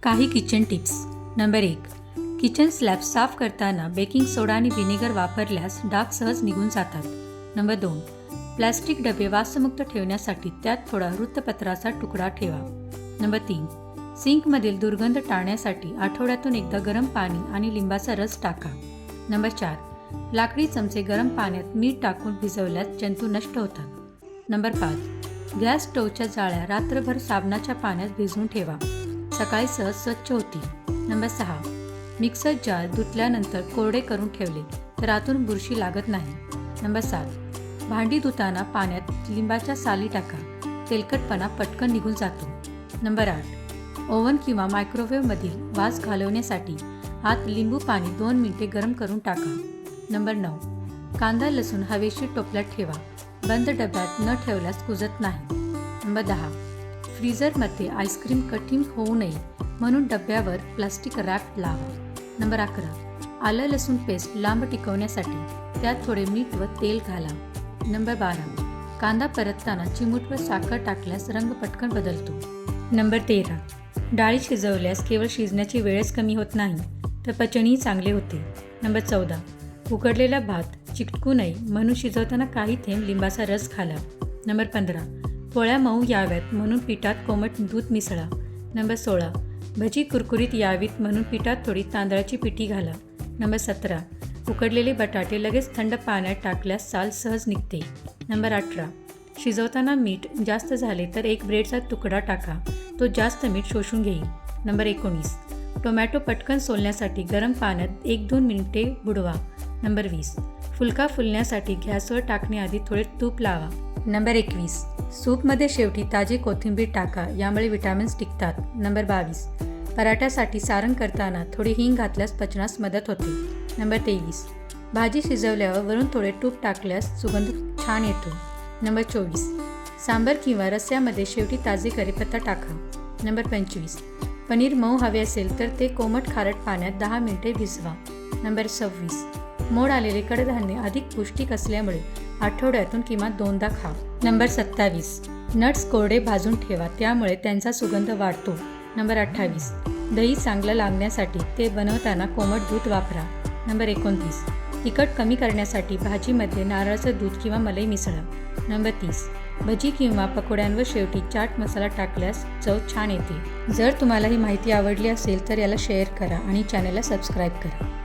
काही kitchen tips. Number 1. Kitchen slab साफ करताना बेकिंग सोडा आणि व्हिनेगर वापरल्यास डाग सहज निघून जातात. नंबर 2. प्लास्टिक डबे वासमुक्त ठेवण्यासाठी त्यात थोडा वृत्तपत्राचा तुकडा ठेवा. नंबर 3. सिंकमधील दुर्गंध टाळण्यासाठी आठवड्यातून एकदा गरम पाणी आणि लिंबाचा रस टाका. नंबर 4. लाकडी चमचे गरम पाण्यात मीठ टाकून भिजवल्यास जंतू नष्ट होतात. नंबर 5. गॅस स्टोव्हच्या जाळ्या रात्रभर साबणाच्या पाण्यात भिजवून ठेवा. सकाळी सहज स्वच्छ होतील. नंबर 6. मिक्सर जार धुतल्यानंतर कोरडे करून ठेवले तर आतून बुरशी लागत नाही. नंबर 7. भांडी धुताना पाण्यात लिंबाच्या साली टाका. तेलकटपणा पटकन निघून जातो. नंबर 8. ओव्हन किंवा मायक्रोवेव्हमधील वास घालवण्यासाठी आत लिंबू पाणी 2 मिनिटे गरम करून टाका. नंबर 9. कांदा लसूण हवेशीर टोपल्यात ठेवा. बंद डब्यात न ठेवल्यास कुजत नाही. नंबर 10. फ्रीझरमध्ये आईस्क्रीम कठीण होऊ नये म्हणून डब्यावर प्लास्टिक रॅप लावा. नंबर 11. आलं लसूण पेस्ट लांब टिकवण्यासाठी त्यात थोडे मीठ व तेल घाला. नंबर 12. कांदा परतताना चिमूटभर साखर टाकल्यास रंग पटकन बदलतो. नंबर 13. डाळी शिजवल्यास केवळ शिजण्याची वेळच कमी होत नाही तर पचनही चांगले होते. नंबर 14. उकडलेला भात चिकटू नये म्हणून शिजवताना काही थेंब लिंबाचा रस घाला. नंबर 15. पोळ्या मऊ याव्यात म्हणून पिठात कोमट दूध मिसळा. नंबर 16. भजी कुरकुरीत यावीत म्हणून पिठात थोडी तांदळाची पिठी घाला. नंबर 17. उकडलेले बटाटे लगेच थंड पाण्यात टाकल्यास साल सहज निघते. नंबर 18. शिजवताना मीठ जास्त झाले तर एक ब्रेडचा तुकडा टाका. तो जास्त मीठ शोषून घेईल. नंबर 19. टोमॅटो पटकन सोलण्यासाठी गरम पाण्यात 1-2 मिनिटे बुडवा. नंबर 20. फुलका फुलण्यासाठी गॅसवर टाकण्याआधी थोडे तूप लावा. नंबर 21. सूपमध्ये शेवटी ताजी कोथिंबीर टाका. यामुळे विटॅमिन्स टिकतात. नंबर 22. पराठ्यासाठी सारण करताना थोडी हिंग घातल्यास पचनास मदत होते. नंबर 23. भाजी शिजवल्यावर वरून थोडे तूप टाकल्यास सुगंध छान येतो. नंबर 24. सांबर किंवा रस्स्यामध्ये शेवटी ताजे कढीपत्ता टाका. नंबर 25. पनीर मऊ हवे असेल तर ते कोमट खारट पाण्यात 10 मिनिटे भिजवा. नंबर 26. मोड आलेले कडधान्य अधिक पौष्टिक असल्यामुळे आठवड्यातून किमान 2दा खा. नंबर 27. नट्स कोरडे भाजून ठेवा त्यामुळे त्यांचा सुगंध वाढतो. नंबर 28. दही चांगलं लागण्यासाठी ते बनवताना कोमट दूध वापरा. नंबर 29. तिखट कमी करण्यासाठी भाजीमध्ये नारळाचं दूध किंवा मलई मिसळा. नंबर 30. भजी किंवा पकोड्यांवर शेवटी चाट मसाला टाकल्यास चव छान येते. जर तुम्हाला ही माहिती आवडली असेल तर याला शेअर करा आणि चॅनलला सबस्क्राईब करा.